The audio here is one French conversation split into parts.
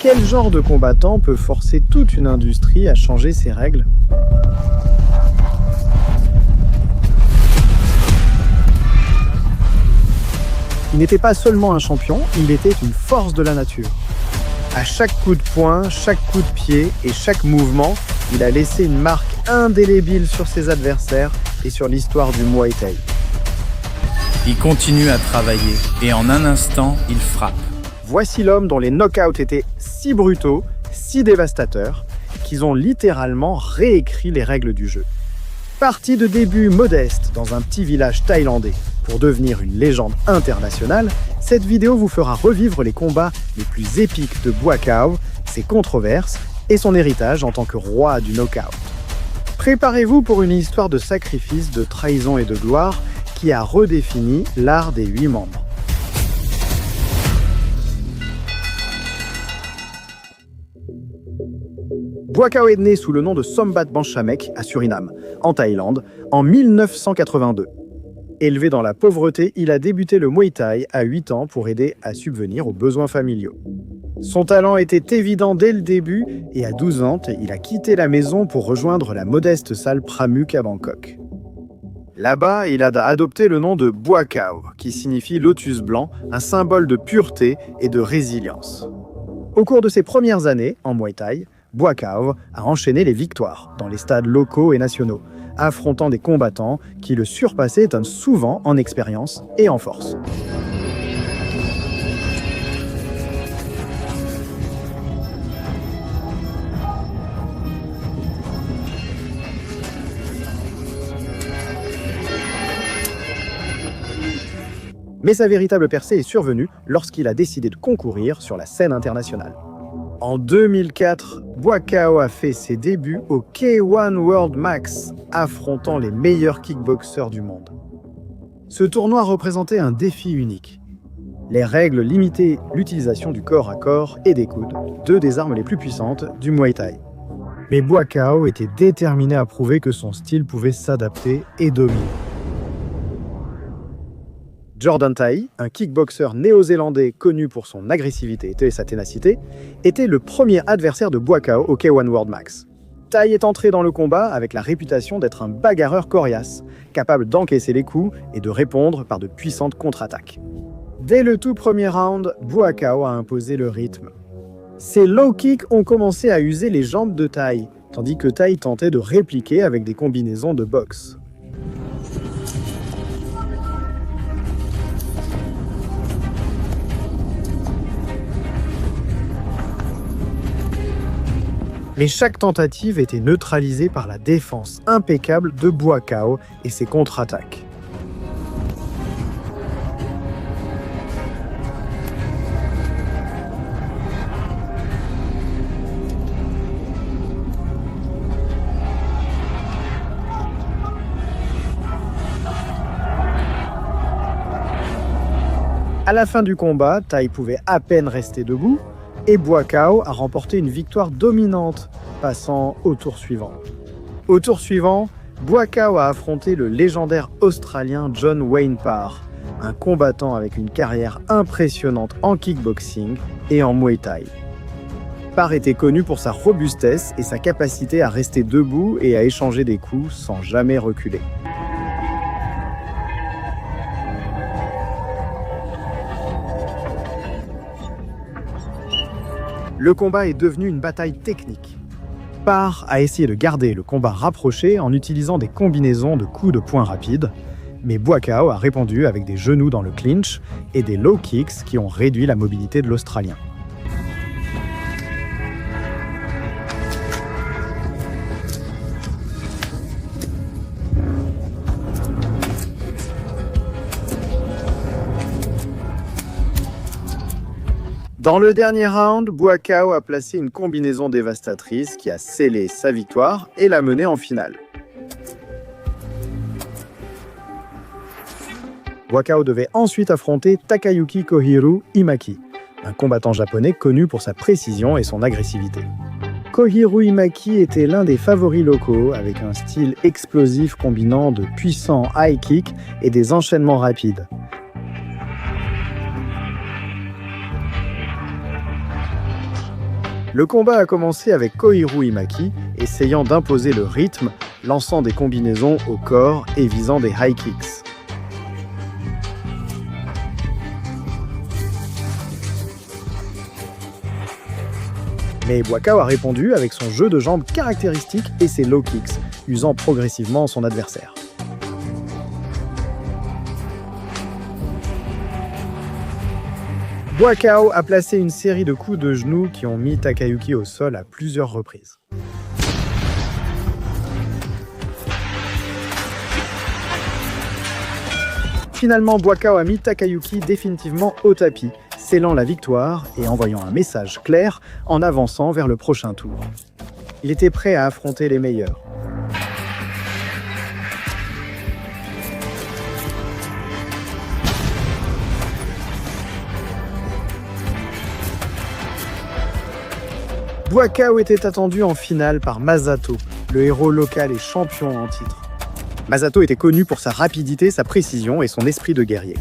Quel genre de combattant peut forcer toute une industrie à changer ses règles ? Il n'était pas seulement un champion, il était une force de la nature. À chaque coup de poing, chaque coup de pied et chaque mouvement, il a laissé une marque indélébile sur ses adversaires et sur l'histoire du Muay Thai. Il continue à travailler et en un instant, il frappe. Voici l'homme dont les knockouts étaient si brutaux, si dévastateurs, qu'ils ont littéralement réécrit les règles du jeu. Parti de début modeste dans un petit village thaïlandais pour devenir une légende internationale, cette vidéo vous fera revivre les combats les plus épiques de Buakaw, ses controverses et son héritage en tant que roi du knockout. Préparez-vous pour une histoire de sacrifice, de trahison et de gloire qui a redéfini l'art des 8 membres. Buakaw est né sous le nom de Sombat Banchamek à Suriname, en Thaïlande, en 1982. Élevé dans la pauvreté, il a débuté le Muay Thai à 8 ans pour aider à subvenir aux besoins familiaux. Son talent était évident dès le début et à 12 ans, il a quitté la maison pour rejoindre la modeste salle Pramuk à Bangkok. Là-bas, il a adopté le nom de Buakaw, qui signifie lotus blanc, un symbole de pureté et de résilience. Au cours de ses premières années en Muay Thai, Buakaw a enchaîné les victoires dans les stades locaux et nationaux, affrontant des combattants qui le surpassaient souvent en expérience et en force. Mais sa véritable percée est survenue lorsqu'il a décidé de concourir sur la scène internationale. En 2004, Buakaw a fait ses débuts au K1 World Max, affrontant les meilleurs kickboxers du monde. Ce tournoi représentait un défi unique. Les règles limitaient l'utilisation du corps à corps et des coudes, deux des armes les plus puissantes du Muay Thai. Mais Buakaw était déterminé à prouver que son style pouvait s'adapter et dominer. Jordan Tai, un kickboxer néo-zélandais connu pour son agressivité et sa ténacité, était le premier adversaire de Buakaw au K1 World Max. Tai est entré dans le combat avec la réputation d'être un bagarreur coriace, capable d'encaisser les coups et de répondre par de puissantes contre-attaques. Dès le tout premier round, Buakaw a imposé le rythme. Ses low kicks ont commencé à user les jambes de Tai, tandis que Tai tentait de répliquer avec des combinaisons de boxe. Mais chaque tentative était neutralisée par la défense impeccable de Buakaw et ses contre-attaques. À la fin du combat, Tai pouvait à peine rester debout, et Buakaw a remporté une victoire dominante, passant au tour suivant. Au tour suivant, Buakaw a affronté le légendaire Australien John Wayne Parr, un combattant avec une carrière impressionnante en kickboxing et en Muay Thai. Parr était connu pour sa robustesse et sa capacité à rester debout et à échanger des coups sans jamais reculer. Le combat est devenu une bataille technique. Parr a essayé de garder le combat rapproché en utilisant des combinaisons de coups de poing rapides, mais Buakaw a répondu avec des genoux dans le clinch et des low kicks qui ont réduit la mobilité de l'Australien. Dans le dernier round, Buakaw a placé une combinaison dévastatrice qui a scellé sa victoire et l'a mené en finale. Buakaw devait ensuite affronter Takayuki Kohiru Imaki, un combattant japonais connu pour sa précision et son agressivité. Kohiru Imaki était l'un des favoris locaux avec un style explosif combinant de puissants high kicks et des enchaînements rapides. Le combat a commencé avec Koiru Imaki, essayant d'imposer le rythme, lançant des combinaisons au corps et visant des high kicks. Mais Buakaw a répondu avec son jeu de jambes caractéristique et ses low kicks, usant progressivement son adversaire. Buakaw a placé une série de coups de genoux qui ont mis Takayuki au sol à plusieurs reprises. Finalement, Buakaw a mis Takayuki définitivement au tapis, scellant la victoire et envoyant un message clair en avançant vers le prochain tour. Il était prêt à affronter les meilleurs. Buakaw était attendu en finale par Masato, le héros local et champion en titre. Masato était connu pour sa rapidité, sa précision et son esprit de guerrier.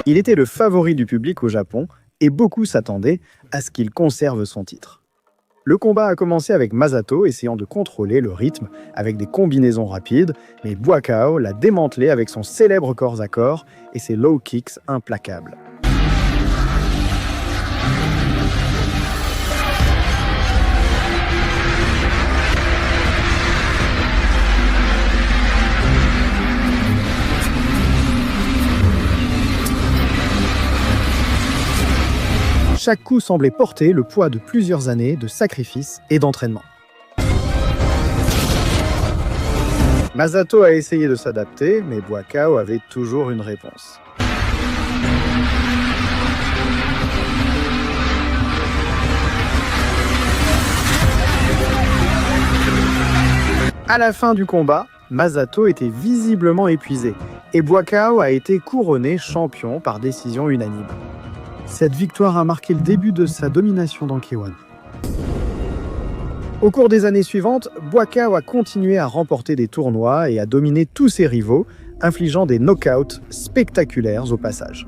Il était le favori du public au Japon et beaucoup s'attendaient à ce qu'il conserve son titre. Le combat a commencé avec Masato essayant de contrôler le rythme avec des combinaisons rapides, mais Buakaw l'a démantelé avec son célèbre corps à corps et ses low kicks implacables. Chaque coup semblait porter le poids de plusieurs années de sacrifice et d'entraînement. Masato a essayé de s'adapter, mais Buakaw avait toujours une réponse. À la fin du combat, Masato était visiblement épuisé et Buakaw a été couronné champion par décision unanime. Cette victoire a marqué le début de sa domination dans K1. Au cours des années suivantes, Buakaw a continué à remporter des tournois et à dominer tous ses rivaux, infligeant des knockouts spectaculaires au passage.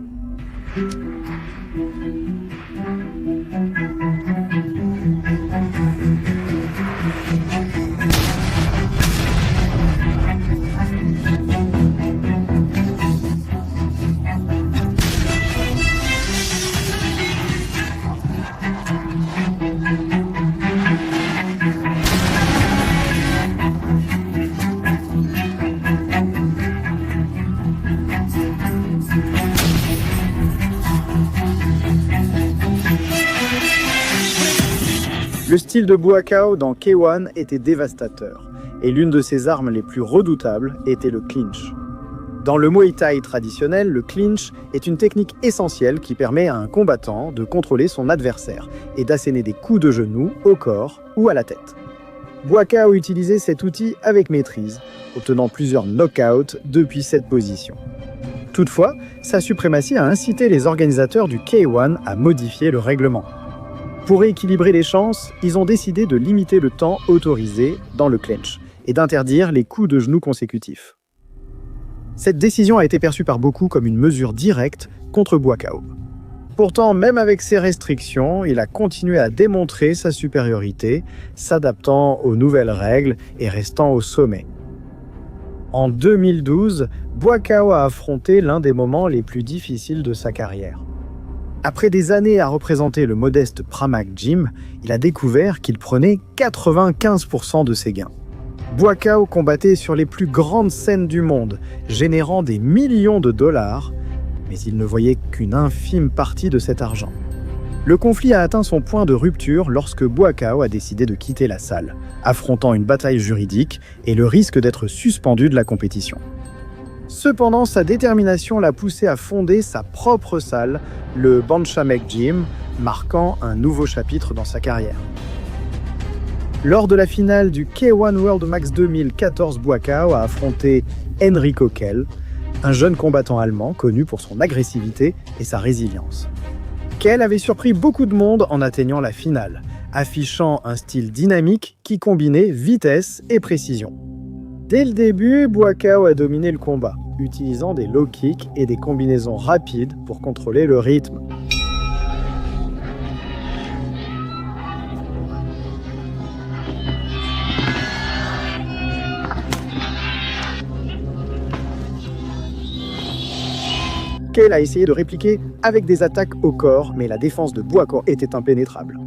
Le style de Buakaw dans K1 était dévastateur, et l'une de ses armes les plus redoutables était le clinch. Dans le Muay Thai traditionnel, le clinch est une technique essentielle qui permet à un combattant de contrôler son adversaire et d'asséner des coups de genoux au corps ou à la tête. Buakaw utilisait cet outil avec maîtrise, obtenant plusieurs knockouts depuis cette position. Toutefois, sa suprématie a incité les organisateurs du K1 à modifier le règlement. Pour équilibrer les chances, ils ont décidé de limiter le temps autorisé dans le clinch et d'interdire les coups de genoux consécutifs. Cette décision a été perçue par beaucoup comme une mesure directe contre Buakaw. Pourtant, même avec ces restrictions, il a continué à démontrer sa supériorité, s'adaptant aux nouvelles règles et restant au sommet. En 2012, Buakaw a affronté l'un des moments les plus difficiles de sa carrière. Après des années à représenter le modeste Pramac Gym, il a découvert qu'il prenait 95% de ses gains. Buakaw combattait sur les plus grandes scènes du monde, générant des millions de dollars, mais il ne voyait qu'une infime partie de cet argent. Le conflit a atteint son point de rupture lorsque Buakaw a décidé de quitter la salle, affrontant une bataille juridique et le risque d'être suspendu de la compétition. Cependant, sa détermination l'a poussé à fonder sa propre salle, le Banchamek Gym, marquant un nouveau chapitre dans sa carrière. Lors de la finale du K1 World Max 2014, Buakaw a affronté Enrico Kehl, un jeune combattant allemand connu pour son agressivité et sa résilience. Kehl avait surpris beaucoup de monde en atteignant la finale, affichant un style dynamique qui combinait vitesse et précision. Dès le début, Buakaw a dominé le combat, utilisant des low kicks et des combinaisons rapides pour contrôler le rythme. Cale a essayé de répliquer avec des attaques au corps, mais la défense de Buakaw était impénétrable.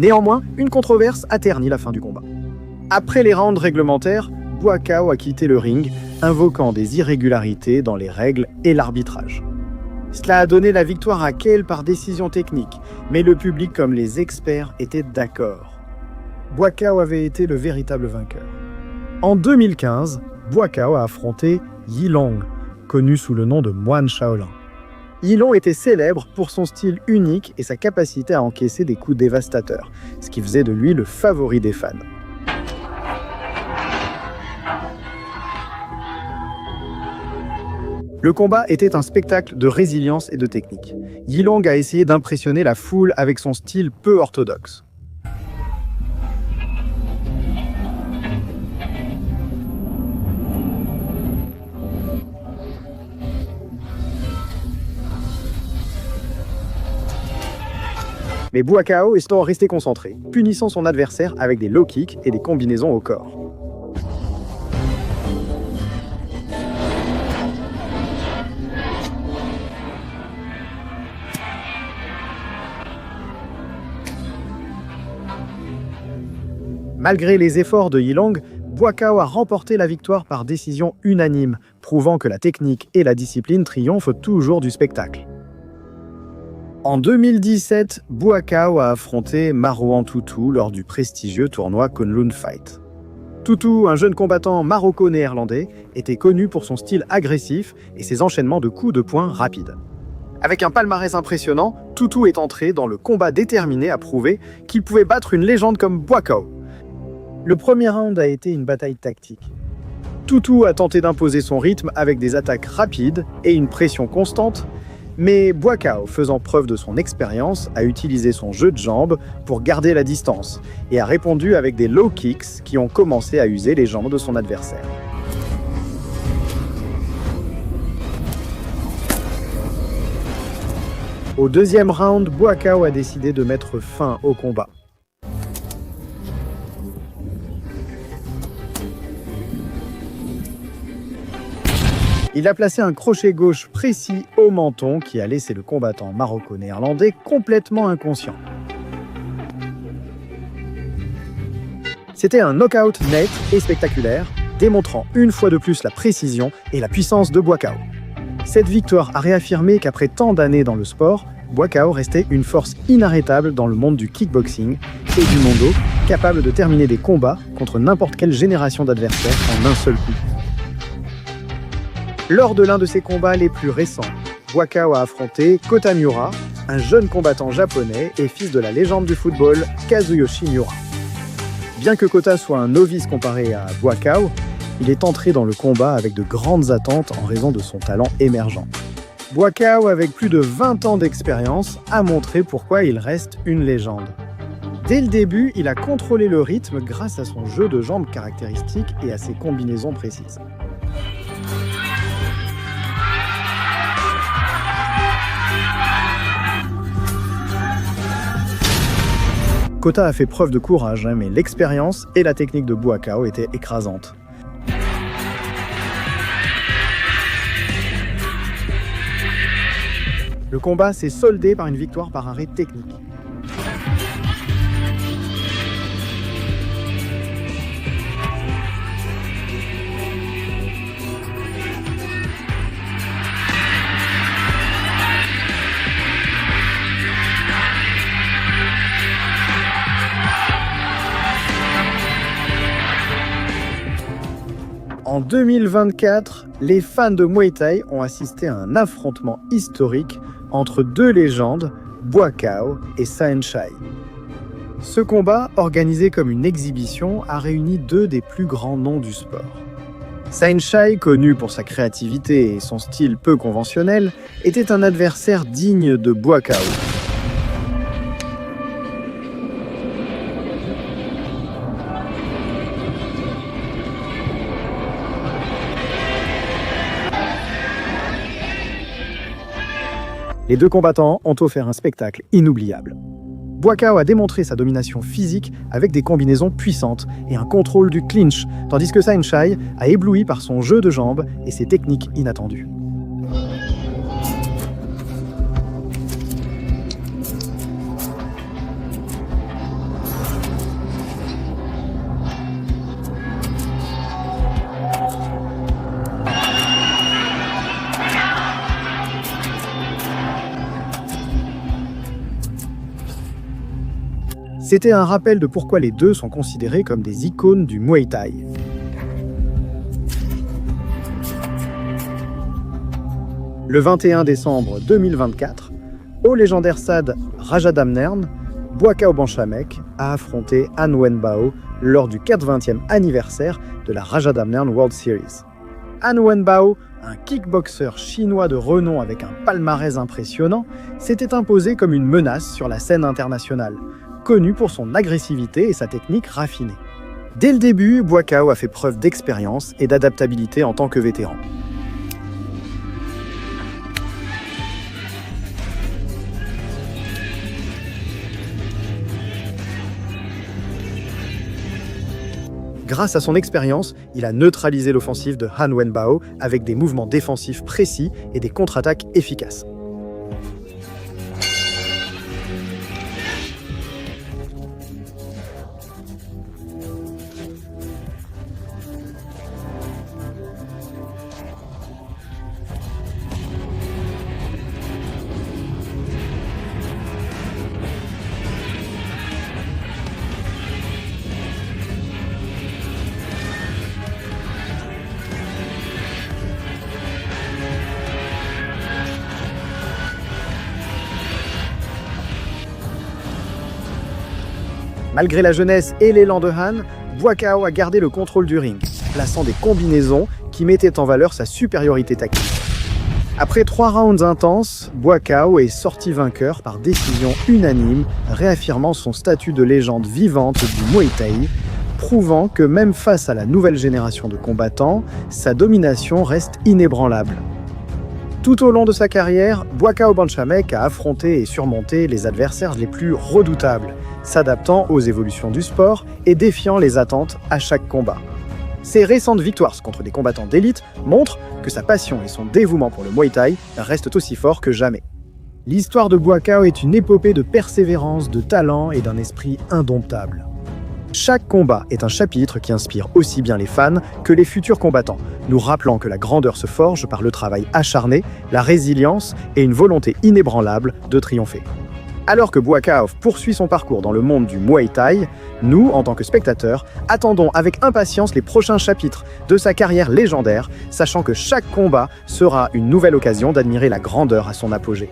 Néanmoins, une controverse a terni la fin du combat. Après les rounds réglementaires, Buakaw a quitté le ring, invoquant des irrégularités dans les règles et l'arbitrage. Cela a donné la victoire à Cale par décision technique, mais le public comme les experts étaient d'accord. Buakaw avait été le véritable vainqueur. En 2015, Buakaw a affronté Yilong, connu sous le nom de moine Shaolin. Yilong était célèbre pour son style unique et sa capacité à encaisser des coups dévastateurs, ce qui faisait de lui le favori des fans. Le combat était un spectacle de résilience et de technique. Yilong a essayé d'impressionner la foule avec son style peu orthodoxe. Mais Buakaw est resté concentré, punissant son adversaire avec des low kicks et des combinaisons au corps. Malgré les efforts de Yilong, Buakaw a remporté la victoire par décision unanime, prouvant que la technique et la discipline triomphent toujours du spectacle. En 2017, Buakaw a affronté Marwan Toutou lors du prestigieux tournoi Kunlun Fight. Toutou, un jeune combattant maroco-néerlandais, était connu pour son style agressif et ses enchaînements de coups de poing rapides. Avec un palmarès impressionnant, Toutou est entré dans le combat déterminé à prouver qu'il pouvait battre une légende comme Buakaw. Le premier round a été une bataille tactique. Toutou a tenté d'imposer son rythme avec des attaques rapides et une pression constante, mais Buakaw, faisant preuve de son expérience, a utilisé son jeu de jambes pour garder la distance et a répondu avec des low kicks qui ont commencé à user les jambes de son adversaire. Au deuxième round, Buakaw a décidé de mettre fin au combat. Il a placé un crochet gauche précis au menton qui a laissé le combattant maroco-néerlandais complètement inconscient. C'était un knockout net et spectaculaire, démontrant une fois de plus la précision et la puissance de Buakaw. Cette victoire a réaffirmé qu'après tant d'années dans le sport, Buakaw restait une force inarrêtable dans le monde du kickboxing et du mondo, capable de terminer des combats contre n'importe quelle génération d'adversaires en un seul coup. Lors de l'un de ses combats les plus récents, Buakaw a affronté Kota Miura, un jeune combattant japonais et fils de la légende du football Kazuyoshi Miura. Bien que Kota soit un novice comparé à Buakaw, il est entré dans le combat avec de grandes attentes en raison de son talent émergent. Buakaw, avec plus de 20 ans d'expérience, a montré pourquoi il reste une légende. Dès le début, il a contrôlé le rythme grâce à son jeu de jambes caractéristique et à ses combinaisons précises. Kota a fait preuve de courage, mais l'expérience et la technique de Buakaw étaient écrasantes. Le combat s'est soldé par une victoire par arrêt technique. En 2024, les fans de Muay Thai ont assisté à un affrontement historique entre deux légendes, Buakaw et Saenchai. Ce combat, organisé comme une exhibition, a réuni deux des plus grands noms du sport. Saenchai, connu pour sa créativité et son style peu conventionnel, était un adversaire digne de Buakaw. Les deux combattants ont offert un spectacle inoubliable. Buakaw a démontré sa domination physique avec des combinaisons puissantes et un contrôle du clinch, tandis que Saenchai a ébloui par son jeu de jambes et ses techniques inattendues. C'était un rappel de pourquoi les deux sont considérés comme des icônes du Muay Thai. Le 21 décembre 2024, au légendaire stade Rajadamnern, Buakaw Banchamek a affronté Han Wenbao lors du 80e anniversaire de la Rajadamnern World Series. Han Wenbao, un kickboxer chinois de renom avec un palmarès impressionnant, s'était imposé comme une menace sur la scène internationale, connu pour son agressivité et sa technique raffinée. Dès le début, Buakaw a fait preuve d'expérience et d'adaptabilité en tant que vétéran. Grâce à son expérience, il a neutralisé l'offensive de Han Wenbao avec des mouvements défensifs précis et des contre-attaques efficaces. Malgré la jeunesse et l'élan de Han, Buakaw a gardé le contrôle du ring, plaçant des combinaisons qui mettaient en valeur sa supériorité tactique. Après 3 rounds intenses, Buakaw est sorti vainqueur par décision unanime, réaffirmant son statut de légende vivante du Muay Thai, prouvant que même face à la nouvelle génération de combattants, sa domination reste inébranlable. Tout au long de sa carrière, Buakaw Banchamek a affronté et surmonté les adversaires les plus redoutables, s'adaptant aux évolutions du sport et défiant les attentes à chaque combat. Ses récentes victoires contre des combattants d'élite montrent que sa passion et son dévouement pour le Muay Thai restent aussi forts que jamais. L'histoire de Buakaw est une épopée de persévérance, de talent et d'un esprit indomptable. Chaque combat est un chapitre qui inspire aussi bien les fans que les futurs combattants, nous rappelant que la grandeur se forge par le travail acharné, la résilience et une volonté inébranlable de triompher. Alors que Buakaw poursuit son parcours dans le monde du Muay Thai, nous, en tant que spectateurs, attendons avec impatience les prochains chapitres de sa carrière légendaire, sachant que chaque combat sera une nouvelle occasion d'admirer la grandeur à son apogée.